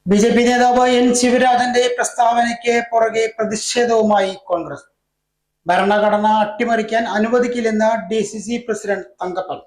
BJP നേതാവ് N ശിവരാജന്റെ പ്രസ്താവനയ്ക്ക് പുറകെ പ്രതിഷേധവുമായി കോൺഗ്രസ്. ഭരണഘടന അട്ടിമറിക്കാൻ അനുവദിക്കില്ലെന്ന് ഡി.സി.സി പ്രസിഡന്റ് തങ്കപ്പൻ.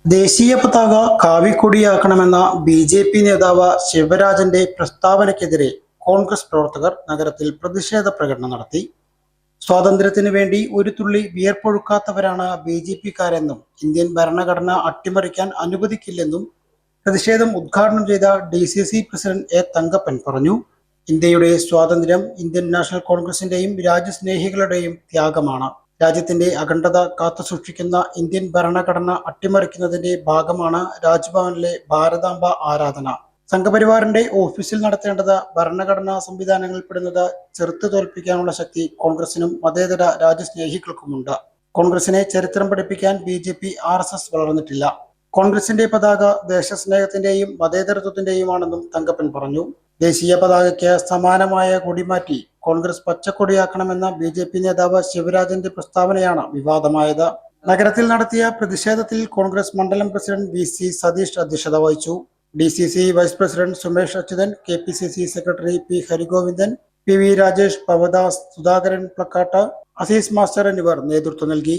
ദേശീയ പതാക കാവിക്കൊടിയാക്കണമെന്ന ബി.ജെ.പി നേതാവ് ശിവരാജന്റെ പ്രസ്താവനയ്ക്കെതിരെ കോൺഗ്രസ് പ്രവർത്തകർ നഗരത്തിൽ പ്രതിഷേധ പ്രകടനം നടത്തി. സ്വാതന്ത്ര്യത്തിനു വേണ്ടി ഒരു തുള്ളി വിയർപ്പൊഴുക്കാത്തവരാണ് ബി.ജെ.പിക്കാരെന്നും ഇന്ത്യൻ ഭരണഘടന അട്ടിമറിക്കാൻ അനുവദിക്കില്ലെന്നും പ്രതിഷേധം ഉദ്ഘാടനം ചെയ്ത ഡി.സി.സി പ്രസിഡന്റ് എ തങ്കപ്പൻ പറഞ്ഞു. ഇന്ത്യയുടെ സ്വാതന്ത്ര്യം ഇന്ത്യൻ നാഷണൽ കോൺഗ്രസിന്റെയും രാജ്യസ്നേഹികളുടെയും ത്യാഗമാണ്. രാജ്യത്തിന്റെ അഖണ്ഡത കാത്തുസൂക്ഷിക്കുന്ന ഇന്ത്യൻ ഭരണഘടന അട്ടിമറിക്കുന്നതിന്റെ ഭാഗമാണ് രാജ്ഭവനിലെ ഭാരതാംബ ആരാധന. സംഘപരിവാറിന്റെ ഓഫീസിൽ നടത്തേണ്ടത് ഭരണഘടനാ സംവിധാനങ്ങളിൽപ്പെടുന്നത് ചെറുത്തു തോൽപ്പിക്കാനുള്ള ശക്തി കോൺഗ്രസിനും മതേതര രാജ്യസ്നേഹികൾക്കുമുണ്ട്. കോൺഗ്രസിനെ ചരിത്രം പഠിപ്പിക്കാൻ ബി.ജെ.പി RSS വളർന്നിട്ടില്ല. കോൺഗ്രസിന്റെ പതാക ദേശസ്നേഹത്തിന്റെയും മതേതരത്വത്തിന്റെയുമാണെന്നും തങ്കപ്പൻ പറഞ്ഞു. ദേശീയ പതാകയ്ക്ക് സമാനമായ കൊടിമാറ്റി കോൺഗ്രസ് പച്ചക്കൊടിയാക്കണമെന്ന ബി.ജെ.പി നേതാവ് ശിവരാജന്റെ പ്രസ്താവനയാണ് വിവാദമായത്. നഗരത്തിൽ നടത്തിയ പ്രതിഷേധത്തിൽ കോൺഗ്രസ് മണ്ഡലം പ്രസിഡന്റ് VC സതീഷ് അധ്യക്ഷത വഹിച്ചു. DCC vice president Sumesh Achuthan, KPCC secretary P Harigovindan, PV Rajesh, Pavadas, Sudhakaran Plakkat, Azeez master എന്നിവർ നേതൃത്വം നൽകി.